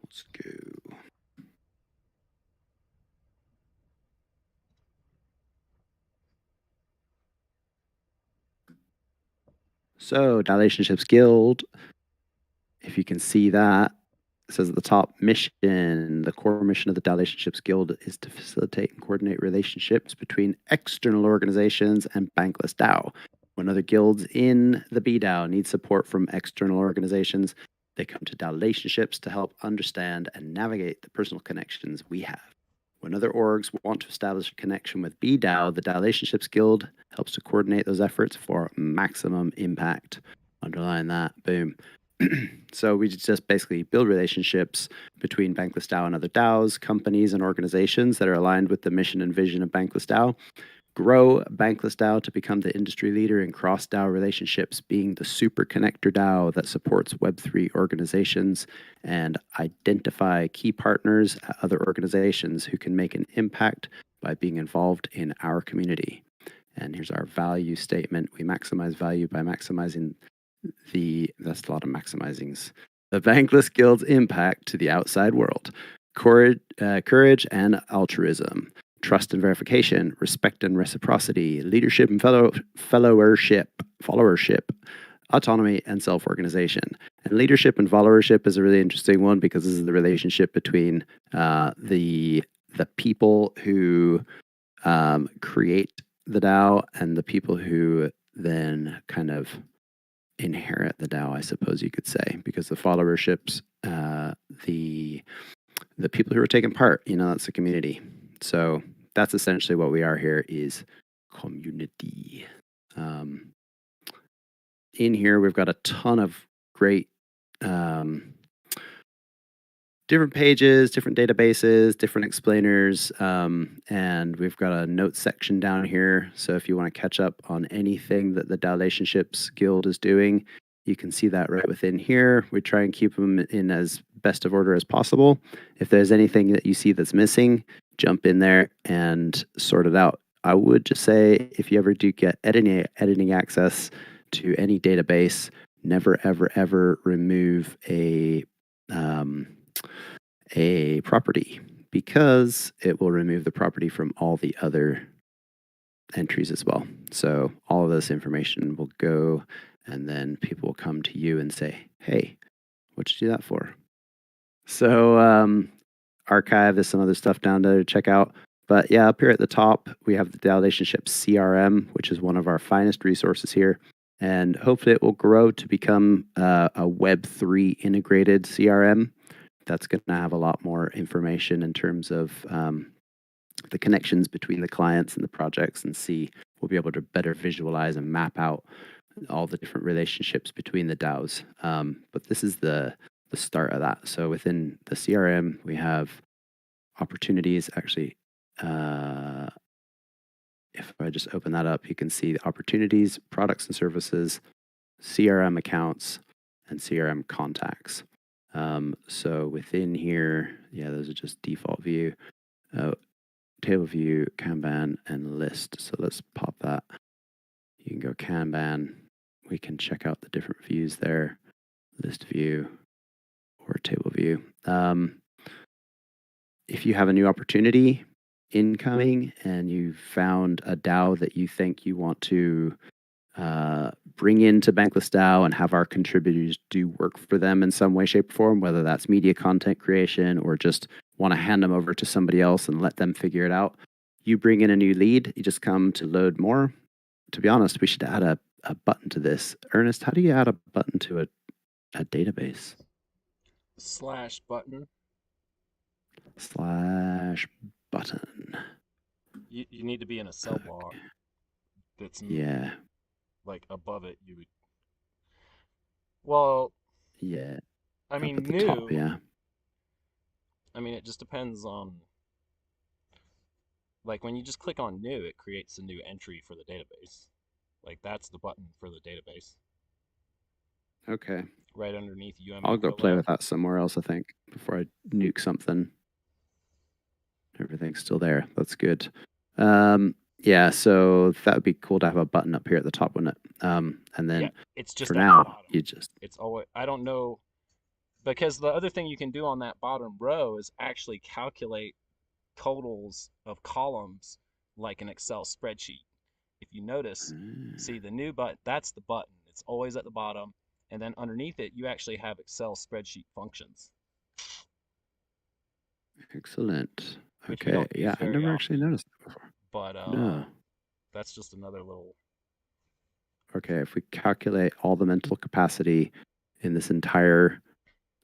Let's go. So, Daolationships Guild, if you can see that, it says at the top, mission. The core mission of the Daolationships Guild is to facilitate and coordinate relationships between external organizations and Bankless DAO. When other guilds in the BDAO need support from external organizations, they come to Daolationships to help understand and navigate the personal connections we have. When other orgs want to establish a connection with BDAO, the Daolationships Guild helps to coordinate those efforts for maximum impact. Underline that. Boom. So we just basically build relationships between Bankless DAO and other DAOs, companies, and organizations that are aligned with the mission and vision of Bankless DAO. Grow Bankless DAO to become the industry leader in cross-DAO relationships, being the super connector DAO that supports Web3 organizations, and identify key partners at other organizations who can make an impact by being involved in our community. And here's our value statement. We maximize value by maximizing that's a lot of maximizings. The Bankless Guild's impact to the outside world. Courage and altruism. Trust and verification, respect and reciprocity, leadership and followership, autonomy and self-organization. And leadership and followership is a really interesting one because this is the relationship between the people who create the DAO and the people who then kind of inherit the DAO, I suppose you could say, because the followerships, the people who are taking part, that's the community. So that's essentially what we are here is community. In here, we've got a ton of great different pages, different databases, different explainers, and we've got a notes section down here. So if you want to catch up on anything that the Daolationships Guild is doing, you can see that right within here. We try and keep them in as best of order as possible. If there's anything that you see that's missing, jump in there and sort it out. I would just say if you ever do get editing access to any database, never, ever, ever remove a property because it will remove the property from all the other entries as well. So all of this information will go and then people will come to you and say, hey, what'd you do that for? So archive, there's some other stuff down there to check out. But yeah, up here at the top, we have the Daolationships CRM, which is one of our finest resources here. And hopefully it will grow to become a Web3 integrated CRM. That's going to have a lot more information in terms of the connections between the clients and the projects, and we'll be able to better visualize and map out all the different relationships between the DAOs. But this is the start of that. So within the CRM, we have opportunities. Actually, if I just open that up, you can see the opportunities, products and services, CRM accounts, and CRM contacts. So within here, those are just default view, table view, Kanban, and list. So let's pop that. You can go Kanban. We can check out the different views there, list view or table view. If you have a new opportunity incoming and you found a DAO that you think you want to bring into Bankless DAO and have our contributors do work for them in some way, shape, or form, whether that's media content creation or just want to hand them over to somebody else and let them figure it out. You bring in a new lead, you just come to load more. To be honest, we should add a button to this. Ernest, how do you add a button to a database? /button. /button. You need to be in a cell block that's like above it. You would. Well. Yeah. I mean, up at the new. Top, yeah. I mean, it just depends on. Like when you just click on new, it creates a new entry for the database. Like that's the button for the database. Okay. Right underneath UM. I'll go play with that somewhere else, I think, before I nuke something. Everything's still there. That's good. Yeah, so that would be cool to have a button up here at the top, wouldn't it? And then it's just for now, you just. It's always. I don't know. Because the other thing you can do on that bottom row is actually calculate totals of columns like an Excel spreadsheet. If you notice, see the new button, that's the button. It's always at the bottom. And then underneath it, you actually have Excel spreadsheet functions, Excellent. which we Okay. don't use Yeah, I very never actually often. noticed that before. But No. that's just another little. Okay, if we calculate all the mental capacity in this entire,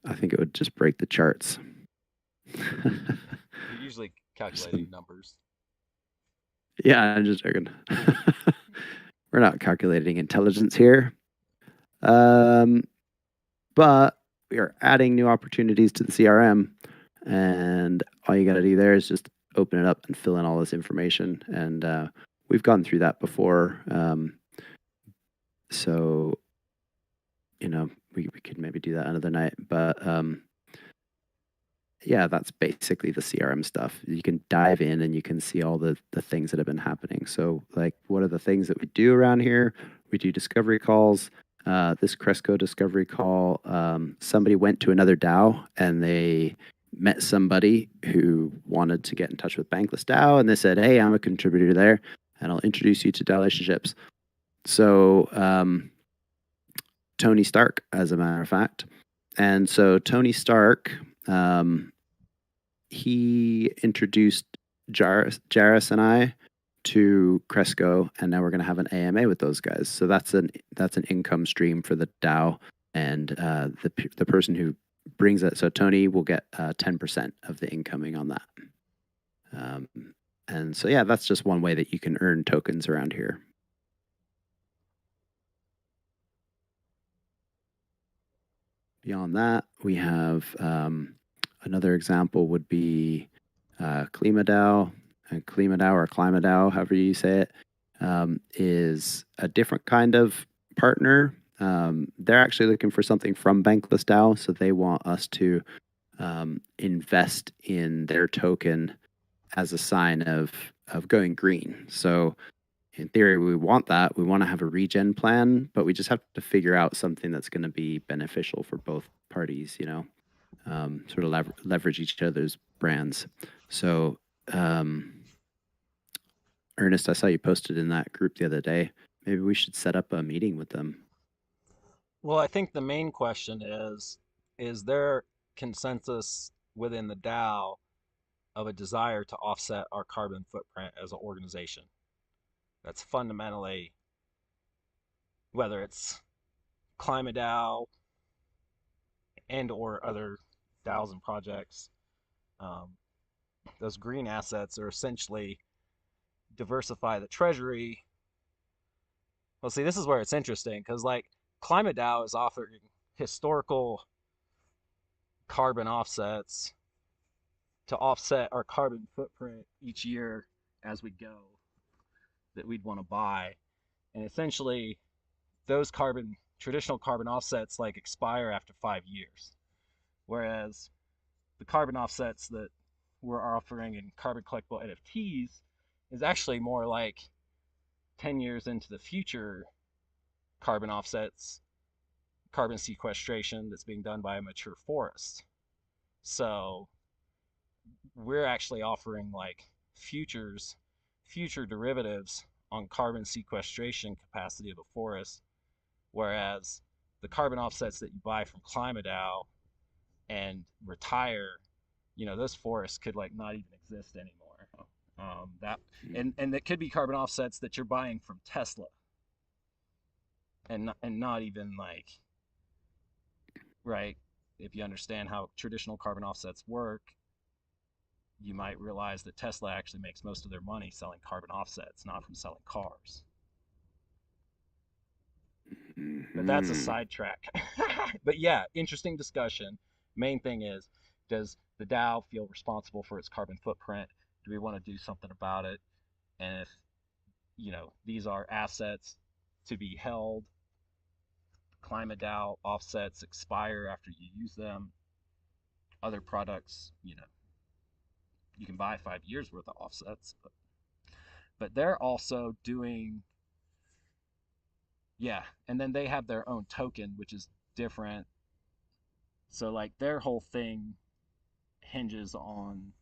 I think it would just break the charts. You're usually Some, calculating numbers. yeah, I'm just joking. We're not calculating intelligence here. But we are adding new opportunities to the CRM, and all you got to do there is just open it up and fill in all this information. And we've gone through that before. So, we could maybe do that another night. But yeah, that's basically the CRM stuff. You can dive in and you can see all the things that have been happening. So, like, what are the things that we do around here? We do discovery calls. This Cresco discovery call, somebody went to another DAO and they met somebody who wanted to get in touch with Bankless DAO, and they said, "Hey, I'm a contributor there, and I'll introduce you to Daolationships." So, Tony Stark, as a matter of fact, and so Tony Stark. He introduced Jairus and I to Cresco, and now we're going to have an AMA with those guys. So that's an income stream for the DAO, and the person who brings it. So Tony will get 10% of the incoming on that. And so yeah, that's just one way that you can earn tokens around here. Beyond that, we have another example would be KlimaDAO, and KlimaDAO or KlimaDAO, however you say it, is a different kind of partner. They're actually looking for something from Bankless DAO, so they want us to invest in their token as a sign of going green. So in theory, we want that. We want to have a regen plan, but we just have to figure out something that's going to be beneficial for both parties, sort of leverage each other's brands. So, Ernest, I saw you posted in that group the other day. Maybe we should set up a meeting with them. Well, I think the main question is there consensus within the DAO of a desire to offset our carbon footprint as an organization? That's fundamentally whether it's Climate DAO and or other DAOs and projects. Um, those green assets are essentially diversify the treasury. Well, see, this is where it's interesting because like Climate DAO is offering historical carbon offsets to offset our carbon footprint each year as we go that we'd want to buy. And essentially, those traditional carbon offsets like expire after 5 years. Whereas the carbon offsets that we're offering in carbon collectible NFTs is actually more like 10 years into the future carbon offsets, carbon sequestration that's being done by a mature forest. So we're actually offering like future derivatives on carbon sequestration capacity of a forest, whereas the carbon offsets that you buy from ClimateDAO and retire, those forests could like not even exist anymore. That and that could be carbon offsets that you're buying from Tesla, and not even like right. If you understand how traditional carbon offsets work, you might realize that Tesla actually makes most of their money selling carbon offsets, not from selling cars. But that's a sidetrack. But yeah, interesting discussion. Main thing is, does the DAO feel responsible for its carbon footprint? Do we want to do something about it? And if, these are assets to be held, Climate DAO offsets expire after you use them. Other products, you can buy 5 years worth of offsets, but they're also doing, yeah, and then they have their own token, which is different. So like their whole thing hinges on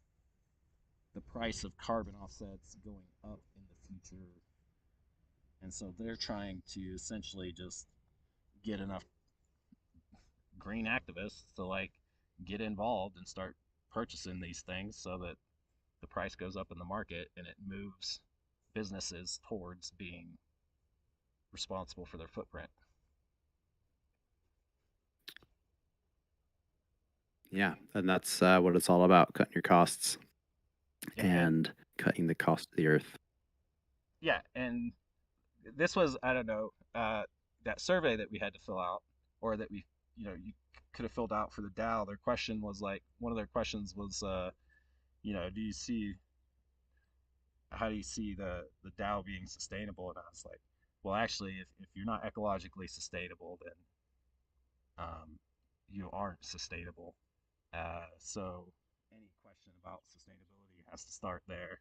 the price of carbon offsets going up in the future. And so they're trying to essentially just get enough green activists to like get involved and start purchasing these things so that the price goes up in the market and it moves businesses towards being responsible for their footprint. Yeah, and that's what it's all about: cutting your costs Yeah, and cutting the cost of the earth. yeah, and this was, I don't know, that survey that we had to fill out, or that we, you could have filled out for the DAO. Their question was like, one of their questions was, do you see, how do you see the DAO being sustainable? And I was like, well, actually, if you're not ecologically sustainable, then you aren't sustainable. So any question about sustainability has to start there,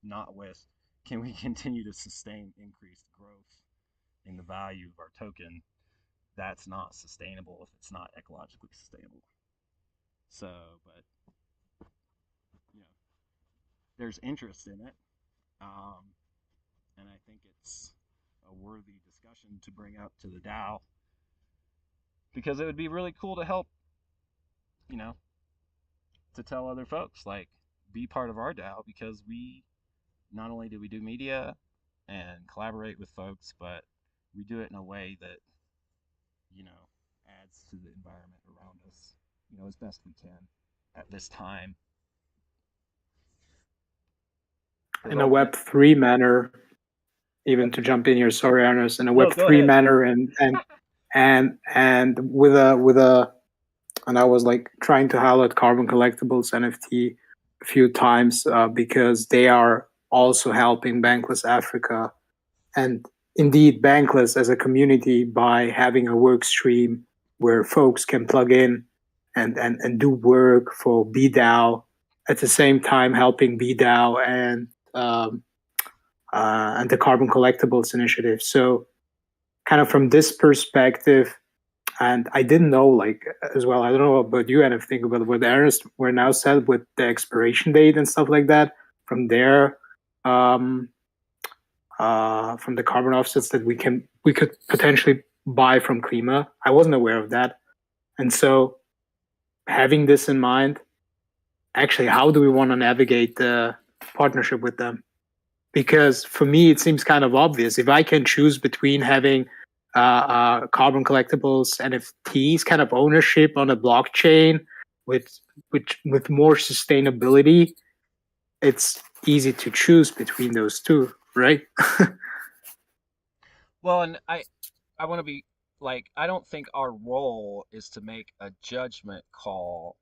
not with can we continue to sustain increased growth in the value of our token. That's not sustainable if it's not ecologically sustainable. So, but you know, there's interest in it, um, and I think it's a worthy discussion to bring up to the DAO because it would be really cool to help, you know, to tell other folks like be part of our DAO because we not only do we do media and collaborate with folks, but we do it in a way that adds to the environment around us, as best we can at this time. In a Web3 manner, even to jump in here, sorry, Ernest, in a Web3 manner, and with a and I was like trying to highlight Carbon Collectibles NFT a few times because they are also helping Bankless Africa, and indeed Bankless as a community by having a work stream where folks can plug in and do work for BDAO at the same time helping BDAO and the Carbon Collectibles initiative. So kind of from this perspective, and I didn't know, like, as well, I don't know about you and I think about what Ernest were now said with the expiration date and stuff like that from there, from the carbon offsets that we could potentially buy from Klima. I wasn't aware of that. And so having this in mind, actually, how do we want to navigate the partnership with them? Because for me, it seems kind of obvious. If I can choose between having carbon collectibles NFTs kind of ownership on a blockchain with with more sustainability, it's easy to choose between those two, right? Well, and I want to be like, I don't think our role is to make a judgment call,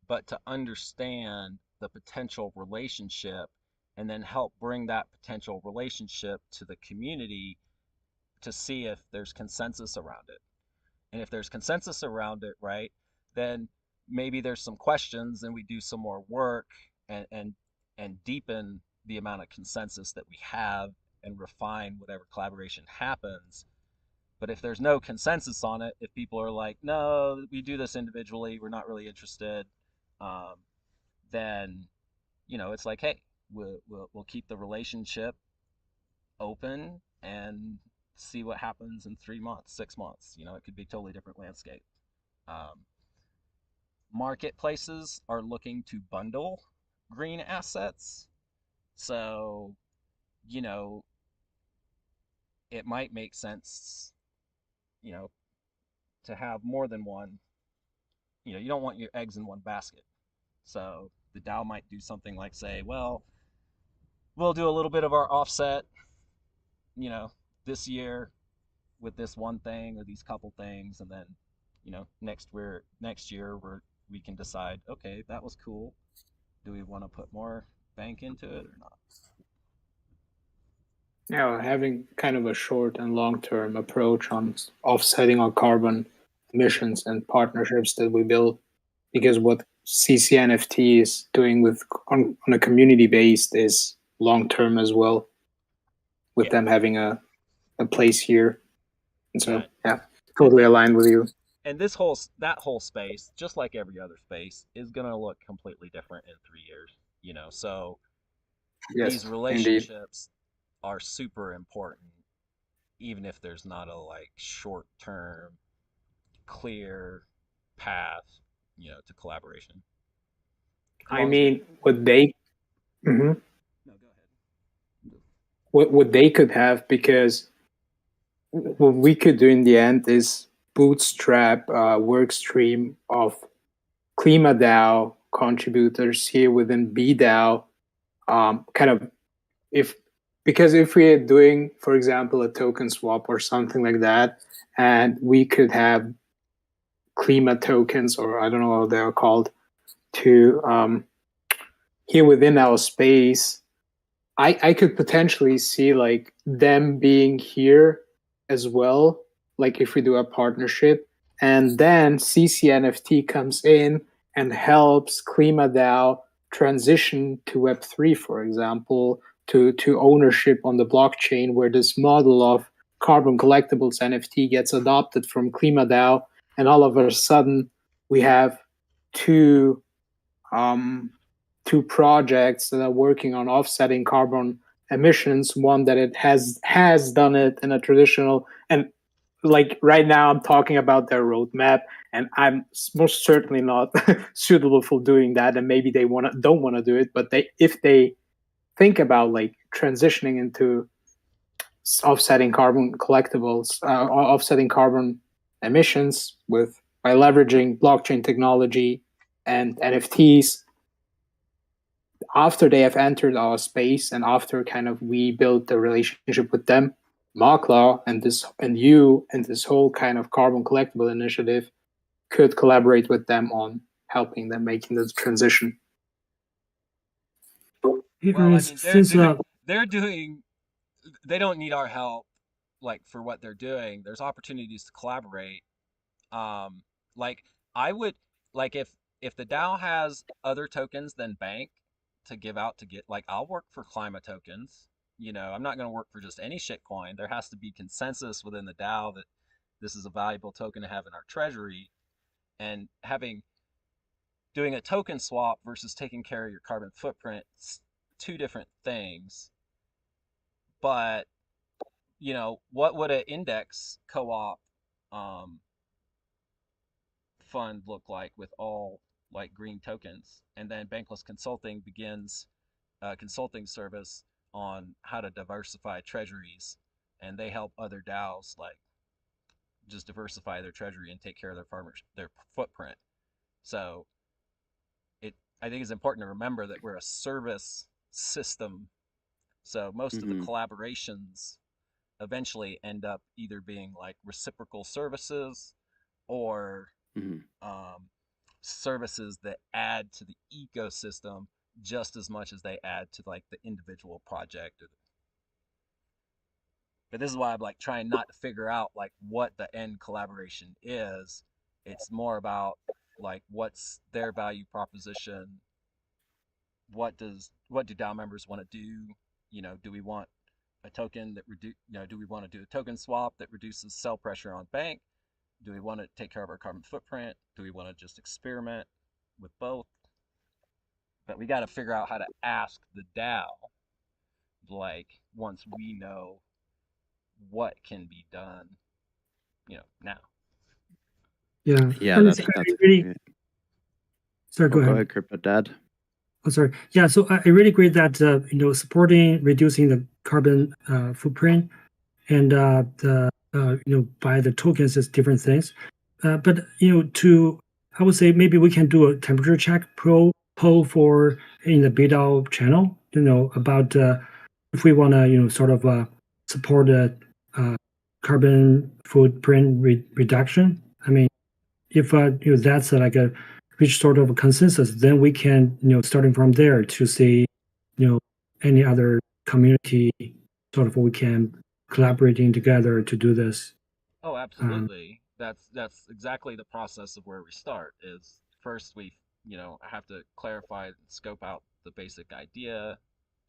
but to understand the potential relationship and then help bring that potential relationship to the community to see if there's consensus around it. And if there's consensus around it, right, then maybe there's some questions and we do some more work and deepen the amount of consensus that we have and refine whatever collaboration happens. But if there's no consensus on it, if people are like, no, we do this individually, we're not really interested, um, then it's like, hey, we'll keep the relationship open and see what happens in 3 months, 6 months. It could be a totally different landscape. Um, Marketplaces are looking to bundle green assets, so you know it might make sense, you know, to have more than one. You don't want your eggs in one basket. So the DAO might do something like say, well, we'll do a little bit of our offset, you know, this year with this one thing or these couple things, and then, next year we can decide, okay, that was cool. Do we want to put more bank into it or not? Yeah, having kind of a short and long term approach on offsetting our carbon emissions and partnerships that we build, because what CCNFT is doing with on a community based is long term as well, with Yeah, them having a place here. And yeah, so, yeah, totally aligned with you. and that whole space, just like every other space, is going to look completely different in 3 years. So these Yes, indeed. relationships are super important, even if there's not a like short term clear path, to collaboration. As I long as we mean, what they mhm. No, go ahead. what they could have, because what we could do in the end is bootstrap a work stream of KlimaDAO contributors here within BDAO, kind of, if because if we're doing, for example, a token swap or something like that, and we could have Klima tokens, or I don't know what they're called, to here within our space, I could potentially see like them being here as well, like if we do a partnership, and then CCNFT comes in and helps KlimaDAO transition to Web3, for example, to ownership on the blockchain, where this model of carbon collectibles NFT gets adopted from KlimaDAO, and all of a sudden we have two um, two projects that are working on offsetting carbon emissions. One that it has done it in a traditional, and like right now I'm talking about their roadmap, and I'm most certainly not suitable for doing that, and maybe they don't want to do it, but they, if they think about like transitioning into offsetting carbon collectibles, offsetting carbon emissions with by leveraging blockchain technology and NFTs, after they have entered our space and after kind of we build the relationship with them, Marklaw and you and this whole kind of carbon collectible initiative could collaborate with them on helping them making the transition. Hey Well, I guys, mean, since they're doing. They don't need our help, like for what they're doing. There's opportunities to collaborate. Um, like I would like if the DAO has other tokens than Bank to give out to get like I'll work for climate tokens. I'm not going to work for just any shitcoin. There has to be consensus within the DAO that this is a valuable token to have in our treasury, and doing a token swap versus taking care of your carbon footprint, two different things. But what would an index co-op um, fund look like with all like green tokens? And then Bankless Consulting begins a consulting service on how to diversify treasuries, and they help other DAOs like just diversify their treasury and take care of their footprint. So I think it's important to remember that we're a service system. So most of the Mm-hmm. collaborations eventually end up either being like reciprocal services or Mm-hmm. um, services that add to the ecosystem just as much as they add to like the individual project. But this is why I'm like trying not to figure out like what the end collaboration is. It's more about like what's their value proposition. What do DAO members want to do? Do we want a token that do we want to do a token swap that reduces sell pressure on Bank? Do we want to take care of our carbon footprint? Do we want to just experiment with both? But we got to figure out how to ask the DAO, like once we know what can be done, now. yeah, Yeah, and that's it's that's. really Yeah. sorry. Go Go ahead. ahead, Crypto Dad. Oh, sorry. Yeah, so I really agree that supporting reducing the carbon footprint and the by the tokens is different things. But to I would say maybe we can do a temperature check poll for in the BDAO channel. About if we want to sort of support a carbon footprint reduction. I mean, if that's like a reach sort of a consensus, then we can starting from there to see any other community sort of we can collaborating together to do this. Oh, absolutely. That's exactly the process of where we start. Is first we have to clarify and scope out the basic idea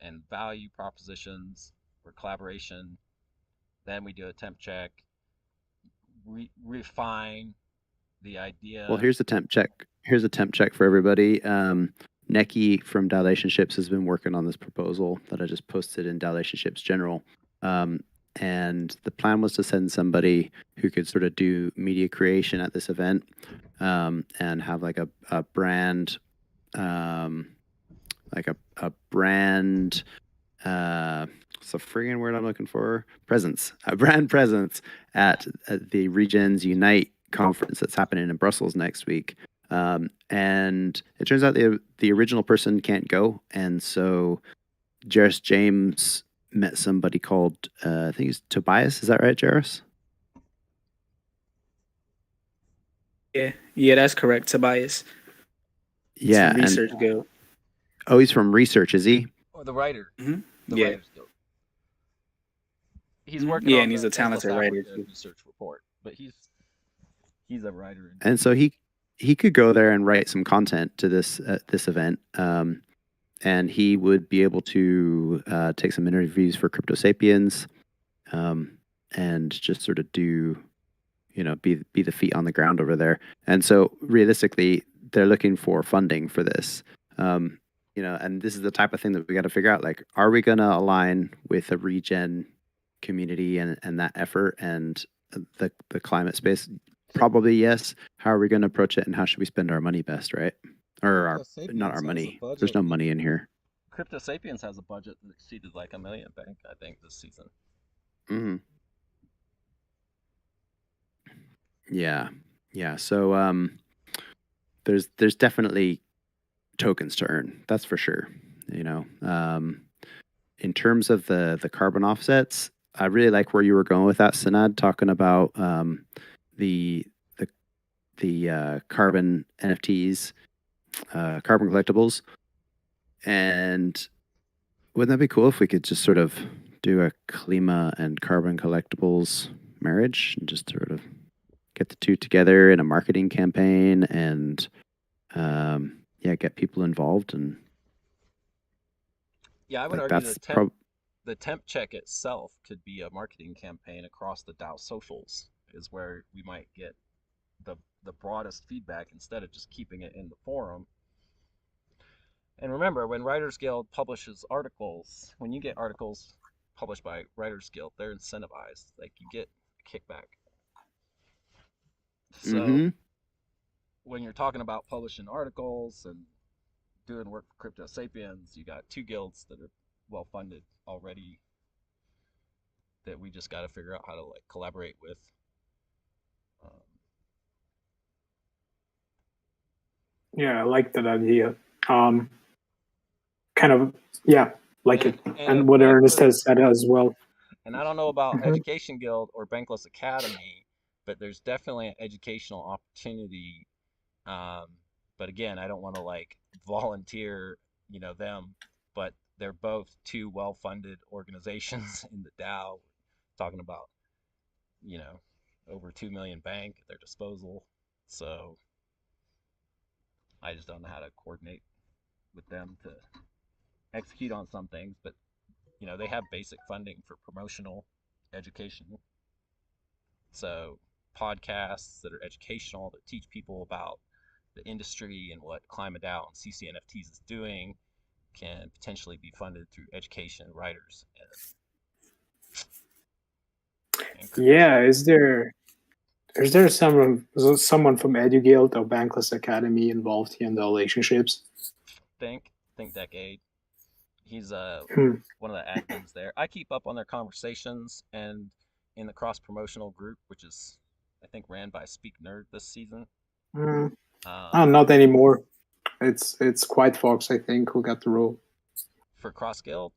and value propositions for collaboration. Then we do a temp check, refine the idea. Well, here's a temp check. Here's a temp check for everybody. Neki from Daolationships has been working on this proposal that I just posted in Daolationships General. And the plan was to send somebody who could sort of do media creation at this event, and have like a brand, like a brand, what's the friggin' word I'm looking for? Presence. A brand presence at the Regions Unite conference that's happening in Brussels next week. And it turns out the original person can't go, and so Jairus James met somebody called I think he's Tobias. Is that right, Jairus? Yeah, that's correct, Tobias. Yeah, From Research Guild. Oh, he's from Research, is he? Or the writer. Mm-hmm. The Yeah. Writers Guild. He's working Yeah, on and he's the a talented Bankless writer, Africa too. research report, but he's a writer. And so he could go there and write some content to this event, and he would be able to take some interviews for Crypto Sapiens, and just sort of do, be the feet on the ground over there. And so realistically, they're looking for funding for this. And this is the type of thing that we got to figure out. Like, are we going to align with the regen community and that effort and the climate space? Probably yes. How are we going to approach it, and how should we spend our money best, right? Or not our money. There's no money in here. Crypto Sapiens has a budget that exceeded like $1 million, bank, I think, this season. Mm-hmm. Yeah. So there's definitely tokens to earn. That's for sure. In terms of the carbon offsets, I really like where you were going with that, Sanad, talking about the carbon NFTs, carbon collectibles. And wouldn't that be cool if we could just sort of do a Klima and carbon collectibles marriage and just sort of get the two together in a marketing campaign and get people involved? And yeah, I would argue the temp check itself could be a marketing campaign across the DAO socials, is where we might get the broadest feedback instead of just keeping it in the forum. And remember, when Writers Guild publishes articles, when you get articles published by Writers Guild, they're incentivized. Like, you get a kickback. So when you're talking about publishing articles and doing work for Crypto Sapiens, you got two guilds that are well funded already that we just got to figure out how to collaborate with. Yeah, I like that idea. Kind of, yeah, like it. And what Ernest has said as well. And I don't know about Education Guild or Bankless Academy, but there's definitely an educational opportunity. But again, I don't want to volunteer, them, but they're both two well-funded organizations in the DAO, talking about, over 2 million bank at their disposal. So I just don't know how to coordinate with them to execute on some things, but they have basic funding for promotional education. So podcasts that are educational, that teach people about the industry and what Climate DAO and CCNFTs is doing, can potentially be funded through education writers. Yeah, is there someone from EduGuild or Bankless Academy involved here in Daolationships? Think Decade. He's one of the admins there. I keep up on their conversations and in the cross promotional group, which is I think ran by Speak Nerd this season. Not anymore. It's Quiet Fox, I think, who got the role for Cross Guild.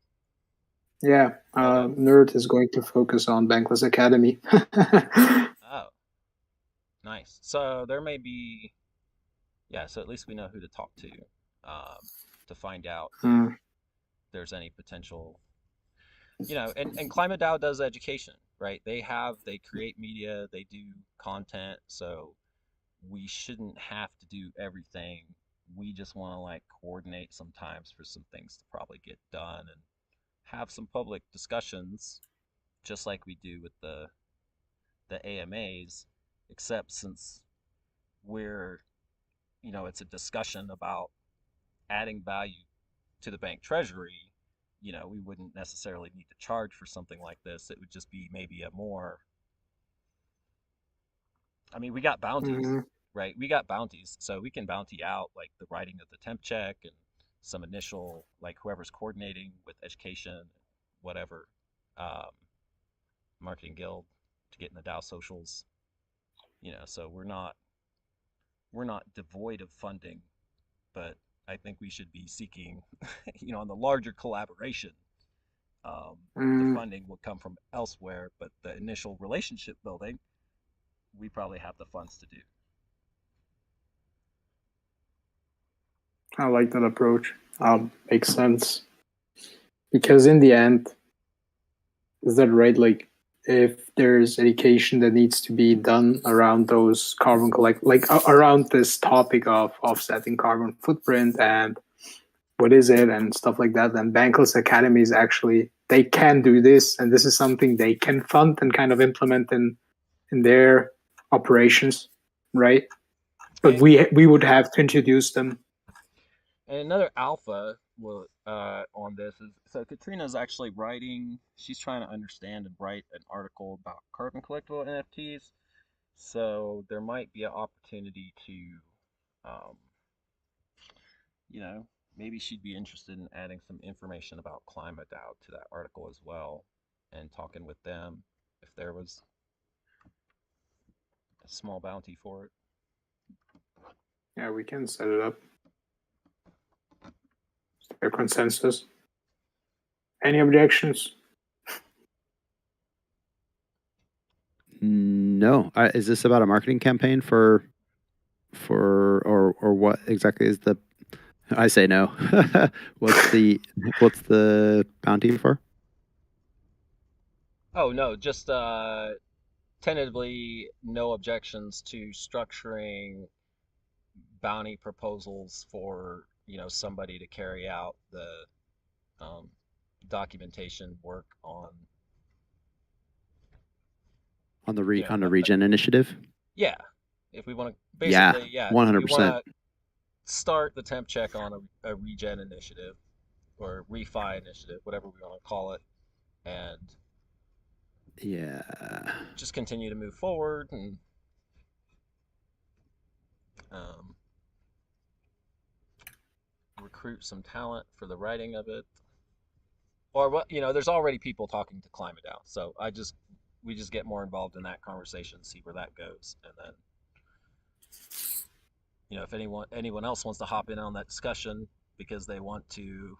Yeah, Nerd is going to focus on Bankless Academy. Oh, nice. So there may be, so at least we know who to talk to find out if there's any potential, and Climate DAO does education, right? They create media, they do content, so we shouldn't have to do everything. We just want to coordinate sometimes for some things to probably get done and have some public discussions, just like we do with the AMAs, except since where, it's a discussion about adding value to the bank treasury, we wouldn't necessarily need to charge for something like this. It would just be maybe a more, we got bounties, Mm-hmm. right? We got bounties, so we can bounty out like the writing of the temp check and some initial, like whoever's coordinating with education, whatever, um, marketing guild to get in the DAO socials, so we're not devoid of funding, but I think we should be seeking, on the larger collaboration. The Mm, funding would come from elsewhere, but the initial relationship building, we probably have the funds to do. I like that approach. Makes sense. Because in the end, is that right? Like, if there's education that needs to be done around those carbon around this topic of offsetting carbon footprint and what is it and stuff like that, then Bankless academies actually, they can do this, and this is something they can fund and kind of implement in their operations, right? But we would have to introduce them. And another alpha on this is, so Katrina's actually writing. She's trying to understand and write an article about carbon collectible NFTs. So there might be an opportunity to, um, maybe she'd be interested in adding some information about Climate DAO to that article as well, and talking with them if there was a small bounty for it. Yeah, we can set it up. Is there consensus? Any objections? No. Is this about a marketing campaign for or what exactly is the? I say no. what's the bounty for? Oh no, just tentatively no objections to structuring bounty proposals for somebody to carry out the um, documentation work on On the regen initiative? yeah, if we want to Yeah, basically, yeah, if we 100%. want to start the temp check on a regen initiative or refi initiative, whatever we want to call it, and Yeah. just continue to move forward and um, recruit some talent for the writing of it. Or what, there's already people talking to Climate DAO, so we just get more involved in that conversation, see where that goes, and then if anyone else wants to hop in on that discussion because they want to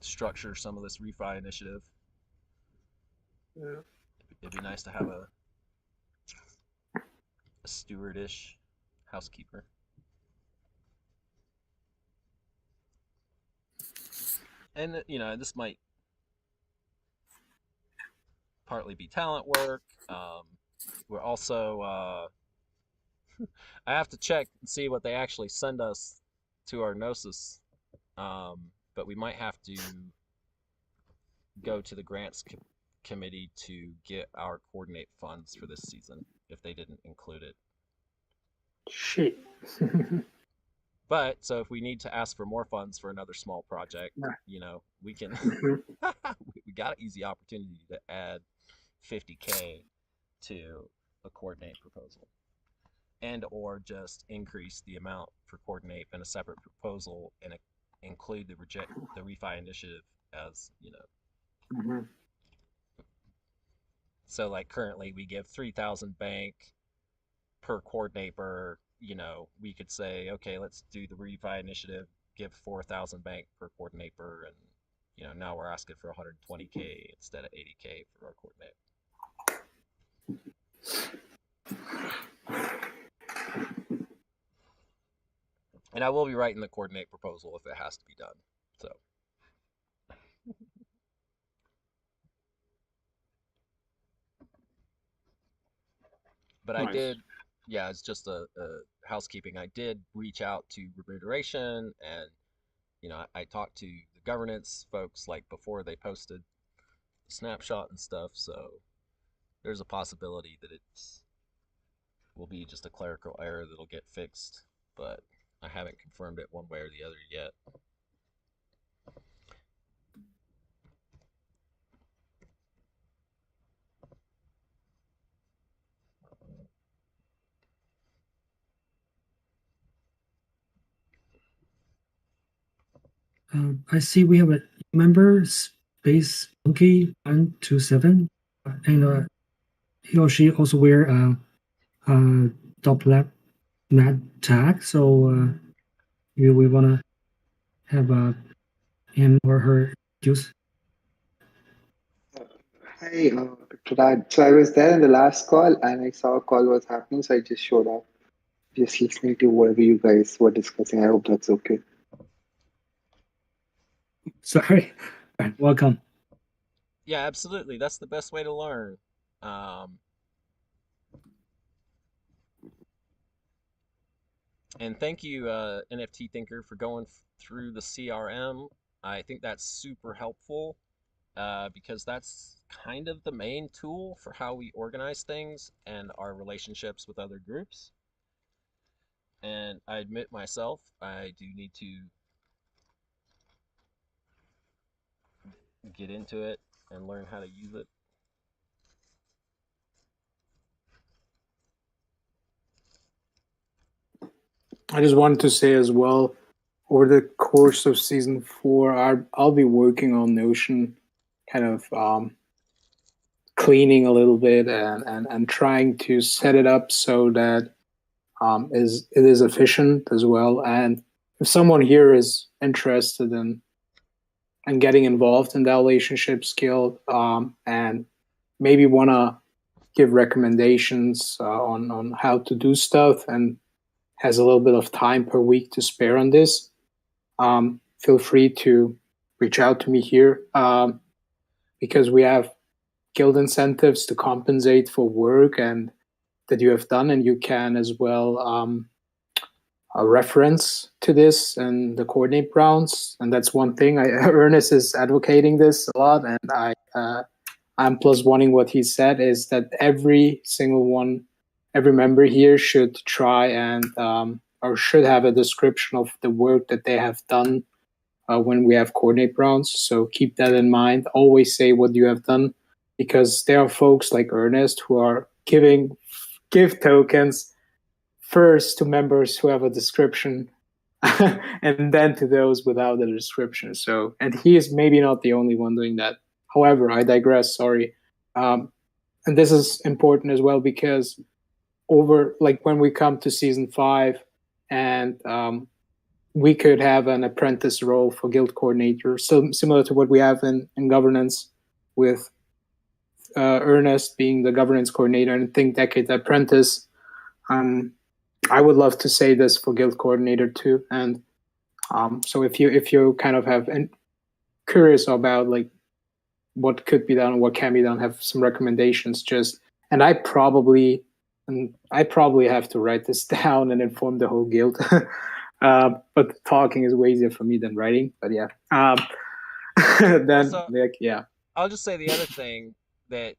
structure some of this refi initiative, Yeah. it'd be nice to have a stewardish housekeeper. And this might partly be talent work. We're also I have to check and see what they actually send us to our Gnosis, but we might have to go to the grants committee to get our coordinate funds for this season if they didn't include it. Shit. But so if we need to ask for more funds for another small project, we can. We got an easy opportunity to add $50K to a coordinate proposal, and or just increase the amount for coordinate in a separate proposal and include the refi initiative as Mm-hmm. So like currently we give 3,000 bank per coordinator. We could say, okay, let's do the refi initiative, give 4,000 bank per coordinator, and now we're asking for 120K instead of 80K for our coordinate. And I will be writing the coordinate proposal if it has to be done. So. But nice. I did, yeah, it's just a housekeeping. I did reach out to remuneration, and I talked to the governance folks like before they posted the snapshot and stuff. So there's a possibility that it's will be just a clerical error that'll get fixed, but I haven't confirmed it one way or the other yet. I see we have a member, Space Monkey 127, and he or she also wear a Doppler mat tag. So we want to have him or her use. Hi, Dr. Raj. So I was there in the last call and I saw a call was happening, so I just showed up. Just listening to whatever you guys were discussing. I hope that's okay. Sorry. Welcome. Yeah, absolutely. That's the best way to learn. And thank you, NFT Thinker, for going through the CRM. I think that's super helpful because that's kind of the main tool for how we organize things and our relationships with other groups. And I admit myself, I do need to get into it and learn how to use it. I just wanted to say as well, over the course of season 4, I'll be working on Notion, kind of cleaning a little bit and trying to set it up so that it is efficient as well. And if someone here is interested in getting involved in Daolationships Guild and maybe want to give recommendations on how to do stuff and has a little bit of time per week to spare on this, feel free to reach out to me here because we have guild incentives to compensate for work and that you have done, and you can as well a reference to this and the coordinate rounds. And that's one thing. Ernest is advocating this a lot, and I'm plus wanting what he said is that every member here should try and or should have a description of the work that they have done when we have coordinate rounds. So keep that in mind. Always say what you have done, because there are folks like Ernest who are give tokens first to members who have a description and then to those without a description. So, and he is maybe not the only one doing that. However, I digress. Sorry. And this is important as well because when we come to season 5 and we could have an apprentice role for guild coordinator, so similar to what we have in governance with Ernest being the governance coordinator and Think Decade apprentice. I would love to say this for guild coordinator too. And so if you kind of have curious about like what could be done, what can be done, have some recommendations, and I probably have to write this down and inform the whole guild. But talking is way easier for me than writing. But yeah, then Also, yeah. I'll just say the other thing that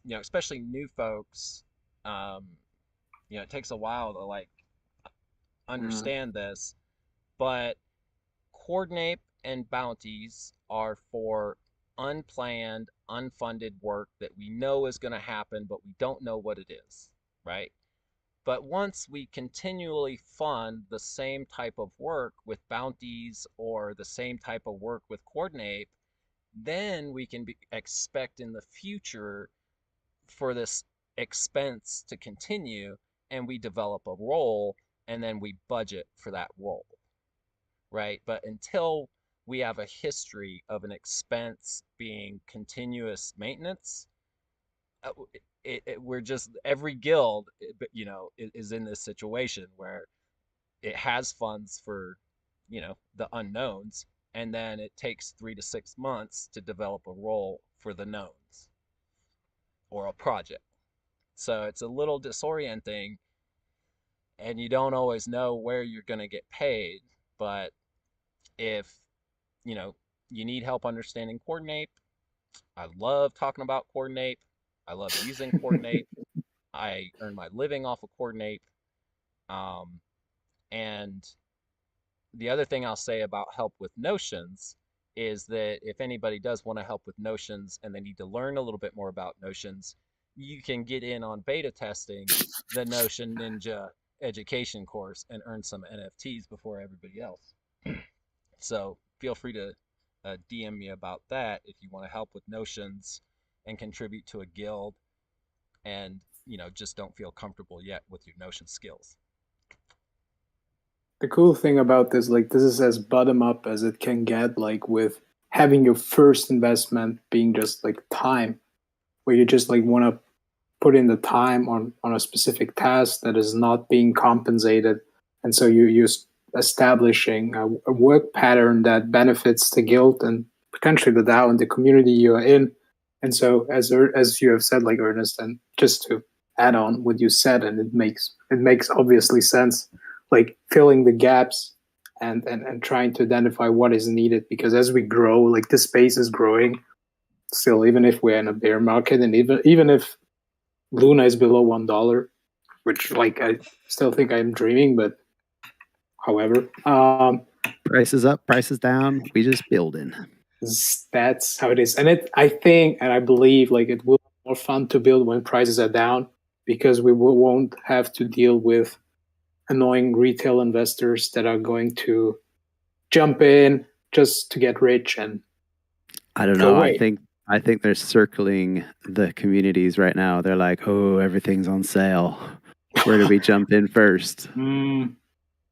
especially new folks, it takes a while to like understand this, but coordinate and bounties are for unplanned, unfunded work that we know is going to happen, but we don't know what it is, right? But once we continually fund the same type of work with bounties or the same type of work with coordinate, then we can expect in the future for this expense to continue, and we develop a role and then we budget for that role, right? But until we have a history of an expense being continuous maintenance, we're just every guild, is in this situation where it has funds for, the unknowns, and then it takes 3 to 6 months to develop a role for the knowns or a project. So it's a little disorienting, and you don't always know where you're going to get paid. But if you need help understanding coordinate, I love talking about coordinate. I love using coordinate. I earn my living off of Coordinate. And the other thing I'll say about help with Notions is that if anybody does want to help with Notions and they need to learn a little bit more about Notions, you can get in on beta testing the Notion Ninja education course and earn some NFTs before everybody else. So feel free to DM me about that if you want to help with Notions and contribute to a guild, and just don't feel comfortable yet with your Notion skills. The cool thing about this, like, this is as bottom up as it can get, like with having your first investment being just like time, where you just like want to put in the time on a specific task that is not being compensated. And so you're establishing a work pattern that benefits the guild and potentially the DAO and the community you are in. And so as you have said, like Ernest, and just to add on what you said, and it makes obviously sense, like filling the gaps and trying to identify what is needed, because as we grow, like this space is growing still, even if we're in a bear market, and even if Luna is below $1, which like I still think I'm dreaming, but however, Prices up, prices down. We just building. that's how it is. And I think and I believe like it will be more fun to build when prices are down, because we won't have to deal with annoying retail investors that are going to jump in just to get rich and I don't go know. away. I think they're circling the communities right now. They're like, oh, everything's on sale. Where do we jump in first? You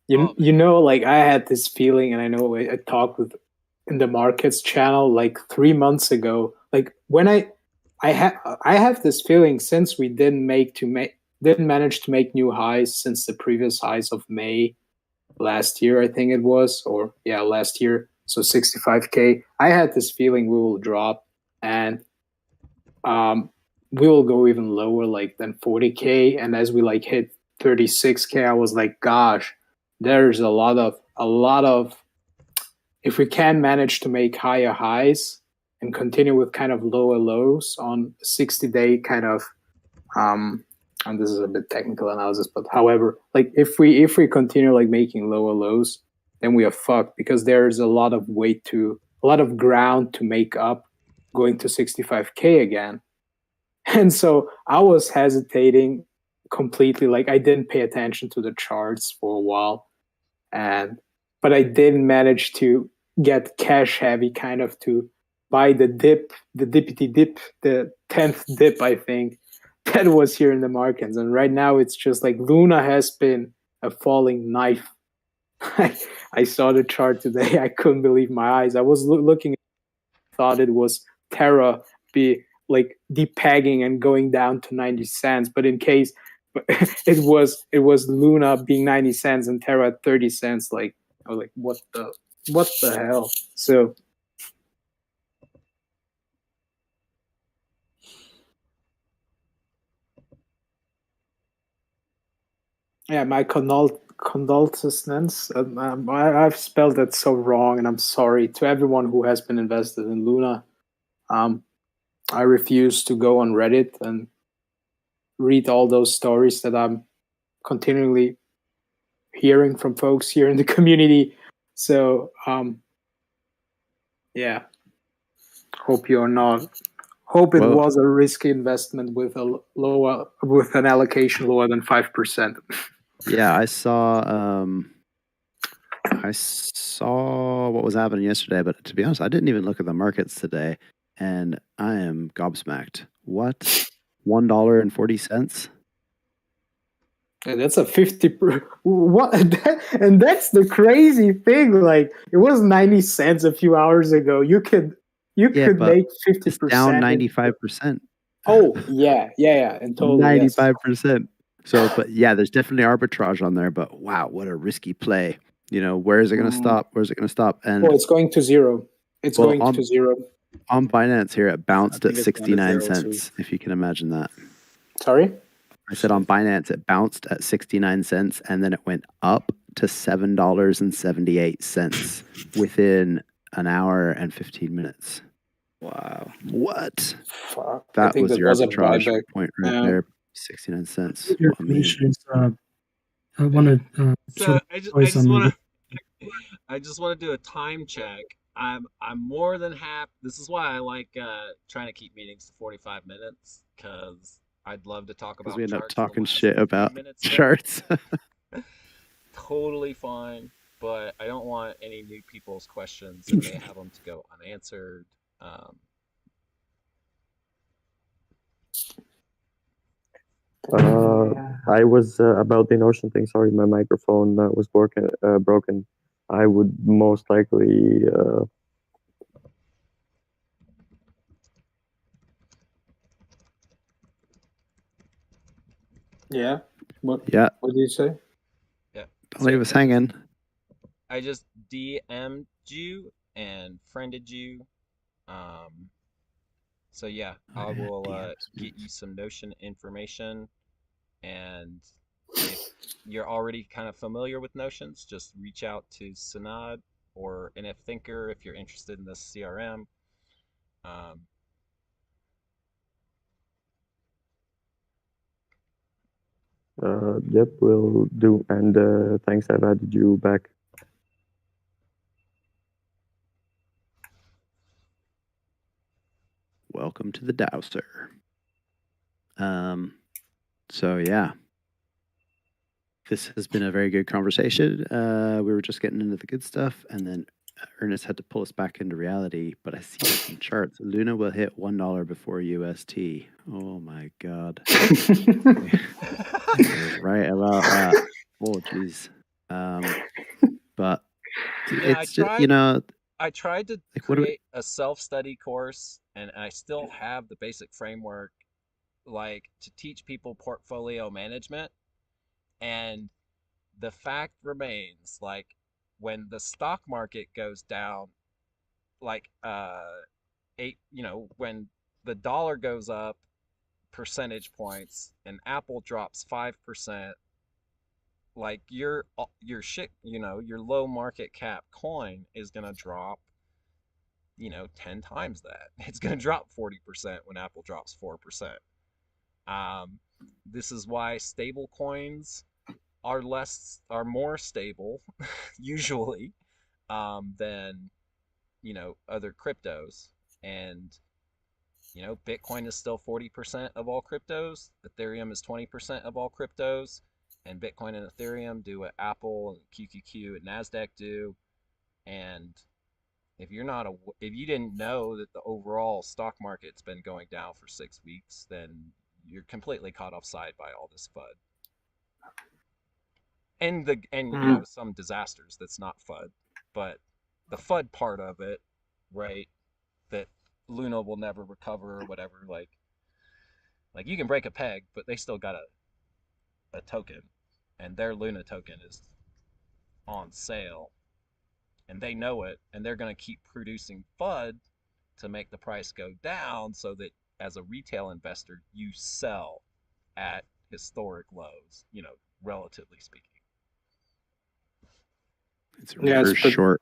know, like I had this feeling, and I know I talked with in the markets channel like 3 months ago. Like when I have this feeling, since we didn't manage to make new highs since the previous highs of May last year, I think it was, or yeah, last year. So 65K. I had this feeling we will drop, and we will go even lower, like than 40K. And as we like hit 36K, I was like, gosh, there's a lot of if we can manage to make higher highs and continue with kind of lower lows on 60-day kind of and this is a bit technical analysis, but however, like if we continue like making lower lows, then we are fucked, because there's a lot of ground to make up going to 65K again. And so I was hesitating completely. Like I didn't pay attention to the charts for a while, but I didn't manage to get cash heavy, kind of to buy the dippity dip, the 10th dip, I think, that was here in the markets. And right now it's just like Luna has been a falling knife. I saw the chart today. I couldn't believe my eyes. I was looking, thought it was Terra be like depegging and going down to 90 cents, but in case it was Luna being 90 cents and Terra at 30 cents. Like I was like, what the hell? So yeah, my condolences. I've spelled that so wrong, and I'm sorry to everyone who has been invested in Luna. I refuse to go on Reddit and read all those stories that I'm continually hearing from folks here in the community. So yeah, hope you're not. Hope it was a risky investment with an allocation lower than 5%. Yeah, I saw what was happening yesterday, but to be honest, I didn't even look at the markets today, and I am gobsmacked. What? $1.40? And that's a 50 what and that's the crazy thing. Like it was 90 cents a few hours ago. You could make 50%. Down 95%. Oh yeah, and totally 95%. So, but yeah, there's definitely arbitrage on there. But wow, what a risky play! Where is it going to stop? Where's it going to stop? And it's going to zero. It's going to zero. On Binance here, it bounced at 69 cents. If you can imagine that. Sorry. I said on Binance, it bounced at 69 cents, and then it went up to $7.78 within an hour and 15 minutes. Wow. What? Fuck. That was your arbitrage point right there. 69 cents. Your I mean, commissions, I want to So I just want to I just want to do a time check. I'm more than happy. This is why I like trying to keep meetings to 45 minutes because I'd love to talk about we end up charts for the talking last shit 3 about minutes there. charts. Totally fine, but I don't want any new people's questions if they have them to go unanswered. I was about the Notion thing. Sorry, my microphone was broken. I would most likely. Yeah. What Yeah. What did you say? Yeah. Don't leave us hanging. I just DM'd you and friended you. So yeah, I will get you some Notion information, and if you're already kind of familiar with Notions, just reach out to Sanad or NF Thinker if you're interested in this CRM. Yep, will do. And thanks, I've added you back. Welcome to the DAO, sir. So yeah, this has been a very good conversation. We were just getting into the good stuff, and then Ernest had to pull us back into reality. But I see some charts. Luna will hit $1 before UST. Oh my god! Right about that. Oh jeez. But yeah, it's just, you know. I tried to create a self-study course, and I still have the basic framework, like to teach people portfolio management. And the fact remains, like when the stock market goes down, like when the dollar goes up percentage points and Apple drops 5%, like your shit, your low market cap coin is gonna drop 10 times that. It's going to drop 40% when Apple drops 4%. This is why stable coins are more stable usually than other cryptos. And Bitcoin is still 40% of all cryptos. Ethereum is 20% of all cryptos, and Bitcoin and Ethereum do what Apple and QQQ and Nasdaq do. And if you didn't know that the overall stock market's been going down for 6 weeks, then you're completely caught offside by all this FUD. And some disasters that's not FUD, but the FUD part of it, right? That Luna will never recover or whatever. Like you can break a peg, but they still got a token, and their Luna token is on sale. And they know it, and they're going to keep producing FUD to make the price go down so that as a retail investor, you sell at historic lows, relatively speaking. It's short.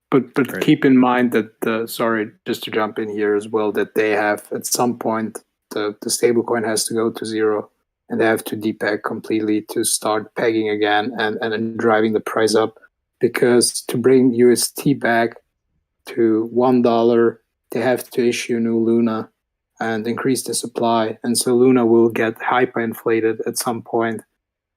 But keep in mind that, sorry, just to jump in here as well, that they have at some point, the stablecoin has to go to zero, and they have to depeg completely to start pegging again and driving the price up. Because to bring UST back to $1, they have to issue new Luna and increase the supply. And so Luna will get hyperinflated at some point.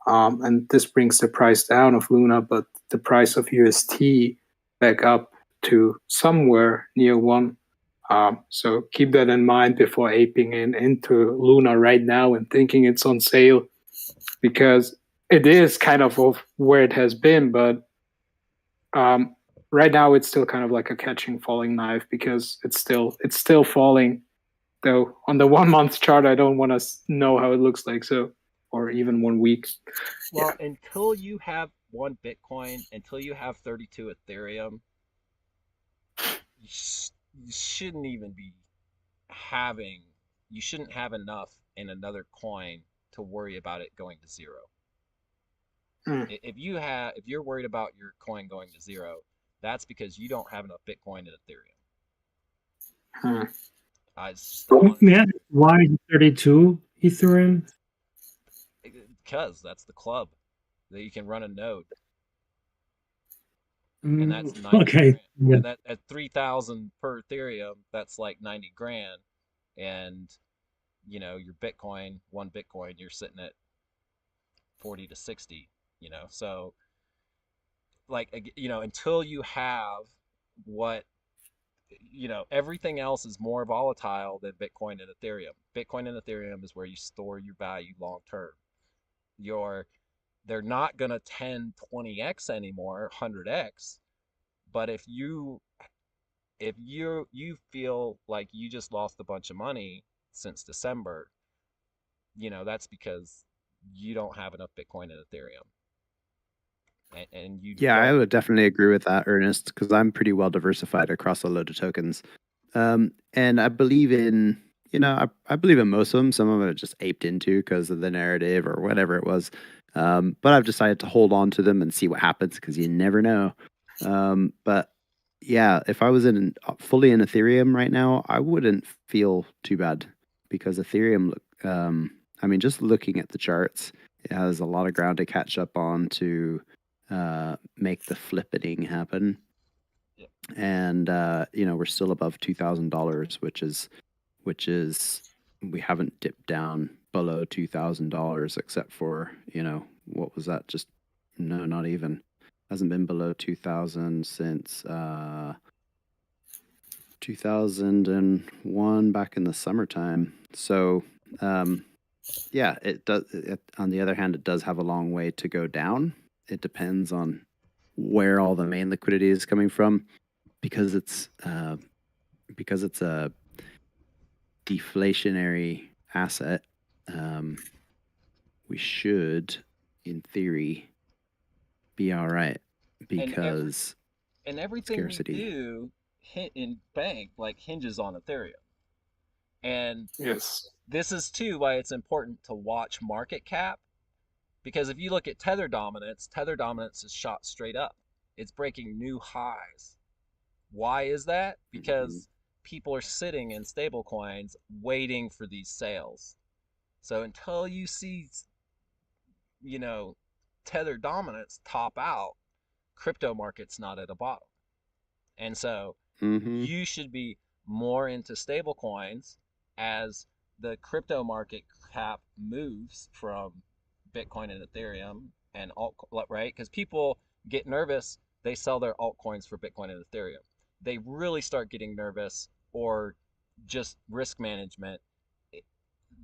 And this brings the price down of Luna, but the price of UST back up to somewhere near 1. So keep that in mind before aping into Luna right now and thinking it's on sale, because it is kind of where it has been, but right now it's still kind of like a catching falling knife, because it's still falling. Though on the 1 month chart, I don't want to know how it looks like, so, or even 1 week. Well, until you have 1 Bitcoin, until you have 32 Ethereum, you shouldn't even be you shouldn't have enough in another coin to worry about it going to zero. If you're worried about your coin going to zero, that's because you don't have enough Bitcoin and Ethereum. May I ask why 32 Ethereum? because that's the club that you can run a node, and that's 90 Okay. grand. Yeah. And that at 3,000 per Ethereum, that's like 90 grand. And you know, your Bitcoin, one Bitcoin, you're sitting at 40 to 60, you know. So like, you know, until you have what, you know, everything else is more volatile than Bitcoin and Ethereum. Bitcoin and Ethereum is where you store your value long term. They're not going to 10, 20x anymore, 100x. But if you feel like you just lost a bunch of money since December, you know, that's because you don't have enough Bitcoin and Ethereum. And you Yeah, I don't. would definitely agree with that, Ernest, because I'm pretty well diversified across a load of tokens. And I believe in, you know, I believe in most of them. Some of them are just aped into because of the narrative or whatever it was. But I've decided to hold on to them and see what happens because you never know. But yeah, if I was fully in Ethereum right now, I wouldn't feel too bad because Ethereum, I mean, just looking at the charts, it has a lot of ground to catch up on to make the flippening happen. Yep. And you know, we're still above $2,000, which is we haven't dipped down below $2,000 except for, you know, what was that? Just no, not even. Hasn't been below 2,000 since 2001 back in the summertime. So yeah, it does. On the other hand, it does have a long way to go down. It depends on where all the main liquidity is coming from, because it's a deflationary asset. We should, in theory, be all right because And everything scarcity. we do in bank like hinges on Ethereum. And Yes. this is too why it's important to watch market cap, because if you look at tether dominance is shot straight up. It's breaking new highs. Why is that? Because people are sitting in stable coins waiting for these sales. So until you see, you know, tether dominance top out, crypto market's not at a bottom. And so you should be more into stable coins as the crypto market cap moves from Bitcoin and Ethereum and alt, right? Because people get nervous, they sell their altcoins for Bitcoin and Ethereum. They really start getting nervous or just risk management,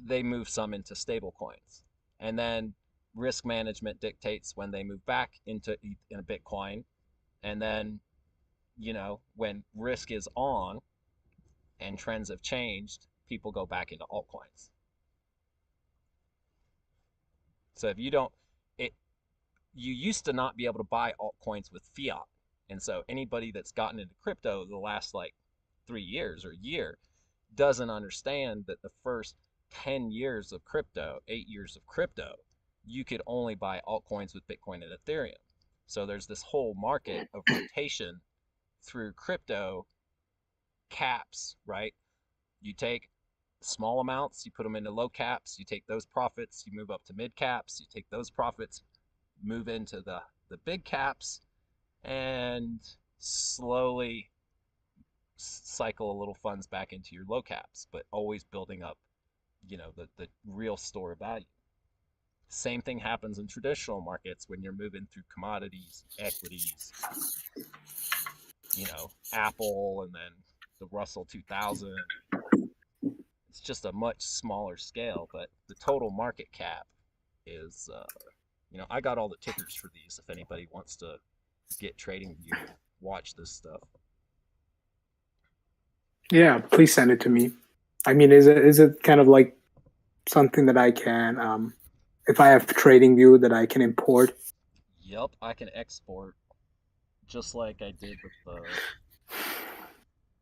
they move some into stable coins. And then risk management dictates when they move back into a Bitcoin. And then, you know, when risk is on and trends have changed, people go back into altcoins. So if you don't, you used to not be able to buy altcoins with fiat. And so anybody that's gotten into crypto the last like 3 years or year doesn't understand that the first 10 years of crypto, 8 years of crypto, you could only buy altcoins with Bitcoin and Ethereum. So there's this whole market of rotation through crypto caps, right? You take small amounts, you put them into low caps, you take those profits, you move up to mid caps, you take those profits, move into the big caps, and slowly cycle a little funds back into your low caps, but always building up, you know, the real store of value. Same thing happens in traditional markets when you're moving through commodities, equities, you know, Apple, and then the Russell 2000. It's just a much smaller scale, but the total market cap is, you know, I got all the tickers for these if anybody wants to get trading view, watch this stuff. Yeah, please send it to me. I mean, is it kind of like something that I can, if I have trading view, that I can import? Yep, I can export just like I did with the.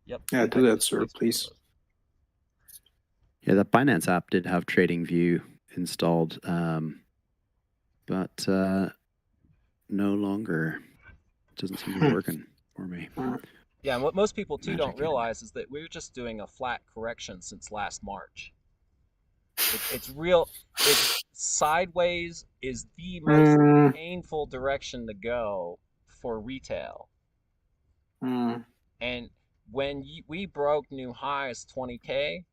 Yep. Yeah, do that, sir, please. Yeah, the Binance app did have TradingView installed, but no longer. It doesn't seem to be working for me. Yeah, and what most people too don't realize is that we're just doing a flat correction since last March. It's real. It's sideways is the most Mm, painful direction to go for retail. mm, And when we broke new highs 20K,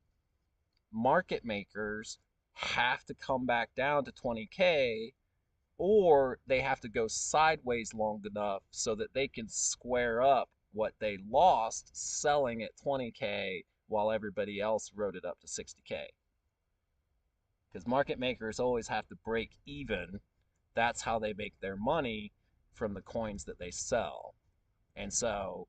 market makers have to come back down to 20K, or they have to go sideways long enough so that they can square up what they lost selling at 20K while everybody else rode it up to 60K. Because market makers always have to break even. That's how they make their money from the coins that they sell. And so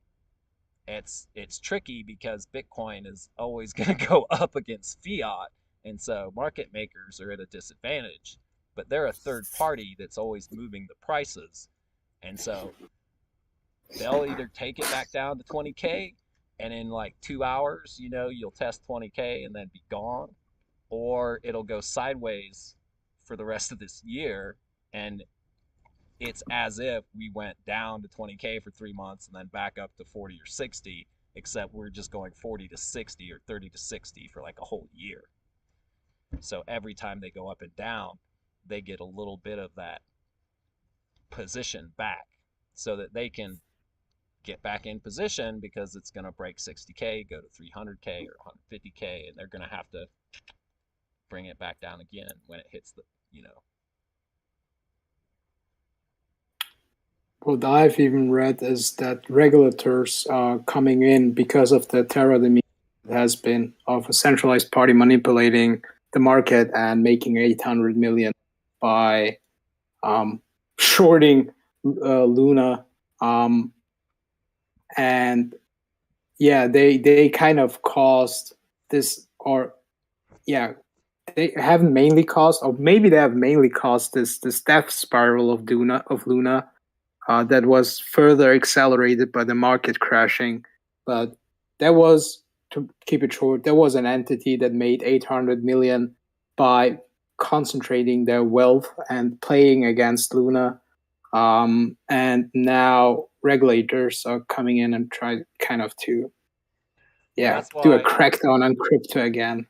it's tricky because Bitcoin is always going to go up against fiat, and so market makers are at a disadvantage. But they're a third party that's always moving the prices, and so they'll either take it back down to 20K, and in like 2 hours, you'll test 20K and then be gone, or it'll go sideways for the rest of this year, and it's as if we went down to 20K for 3 months and then back up to 40 or 60, except we're just going 40 to 60 or 30 to 60 for like a whole year. So every time they go up and down, they get a little bit of that position back so that they can get back in position, because it's going to break 60K, go to 300K or 150K, and they're going to have to bring it back down again when it hits the. what I've even read is that regulators are coming in because of the terror that has been of a centralized party manipulating the market and making 800 million by shorting Luna. And yeah, they kind of caused this, or yeah, they haven't mainly caused, or maybe they have mainly caused this death spiral of Luna. That was further accelerated by the market crashing. But there was, to keep it short, there was an entity that made 800 million by concentrating their wealth and playing against Luna. And now regulators are coming in and try kind of to, do a crackdown on crypto again.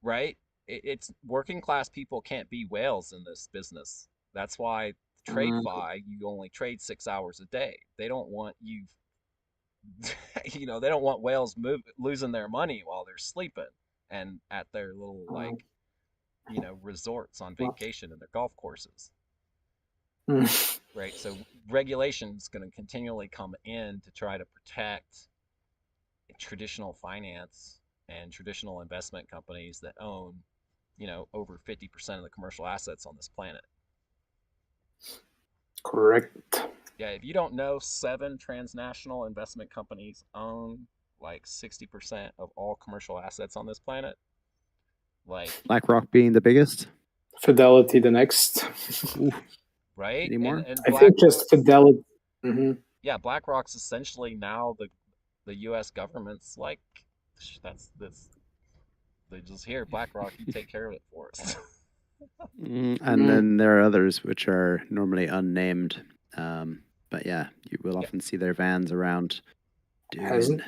Right? It's working class people can't be whales in this business. That's why TradeFi, you only trade 6 hours a day. They don't want you, they don't want whales losing their money while they're sleeping and at their little resorts on vacation and their golf courses. Right? So regulation is going to continually come in to try to protect traditional finance and traditional investment companies that own, over 50% of the commercial assets on this planet. Correct. Yeah, if you don't know, 7 transnational investment companies own like 60% of all commercial assets on this planet. Like BlackRock being the biggest. Fidelity the next. Right? Any more? And I think just Fidelity. Yeah, BlackRock's essentially now the U.S. government's like, that's this. They just here, BlackRock, you take care of it for us. And then there are others which are normally unnamed. But yeah, you will often see their vans around doing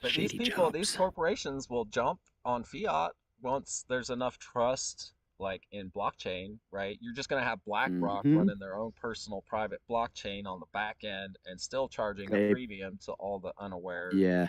But shady these people, jobs. these corporations will jump on fiat once there's enough trust, like in blockchain, right? You're just going to have BlackRock running their own personal private blockchain on the back end and still charging a premium to all the unaware. Yeah,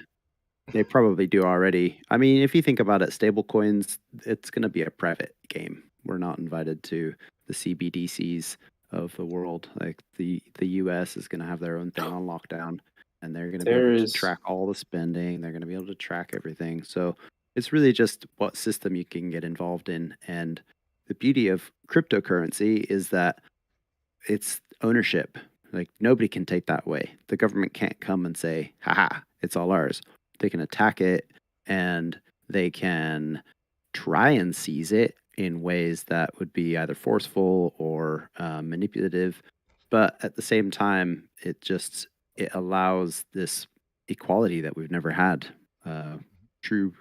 they probably do already. I mean, if you think about it, stable coins, it's going to be a private game. We're not invited to the CBDCs of the world. Like the US is going to have their own thing on lockdown, and they're going to be able to track all the spending. They're going to be able to track everything. So it's really just what system you can get involved in. And the beauty of cryptocurrency is that it's ownership. Like nobody can take that away. The government can't come and say, haha, it's all ours. They can attack it, and they can try and seize it in ways that would be either forceful or manipulative. But at the same time, it allows this equality that we've never had, true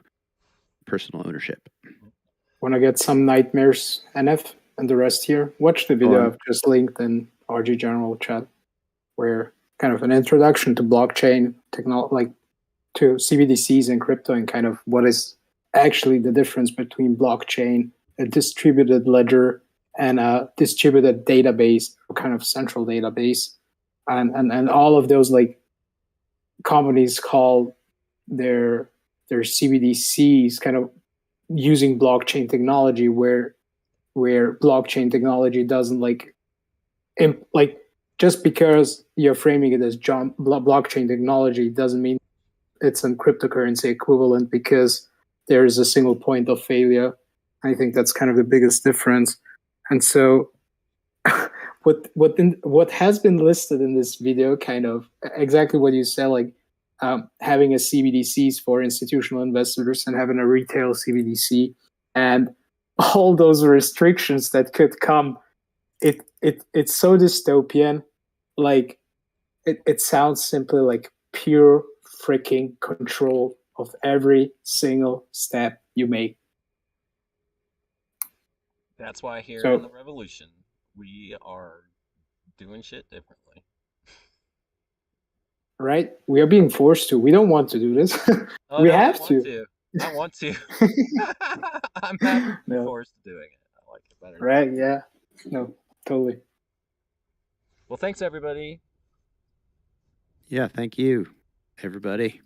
personal ownership. Want to get some nightmares, NF, and the rest here? Watch the video I've just linked in RG General chat, where kind of an introduction to blockchain technology, like to CBDCs and crypto, and kind of what is actually the difference between blockchain a distributed ledger and a distributed database, kind of central database, and all of those like companies call their CBDCs kind of using blockchain technology, where blockchain technology doesn't like just because you're framing it as blockchain technology doesn't mean it's a cryptocurrency equivalent, because there is a single point of failure. I think that's kind of the biggest difference. And so what has been listed in this video, kind of exactly what you said, like having a CBDCs for institutional investors and having a retail CBDC, and all those restrictions that could come. It's so dystopian. Like it sounds simply like pure freaking control of every single step you make. That's why here So- in the revolution, we are doing shit differently. Right? We are being forced to. We don't want to do this. Oh, We no, have I want to. to. I want to. I'm happy to be No. forced to doing it. I like it better. Right? Yeah. No, totally. Well, thanks everybody. Yeah, thank you, everybody.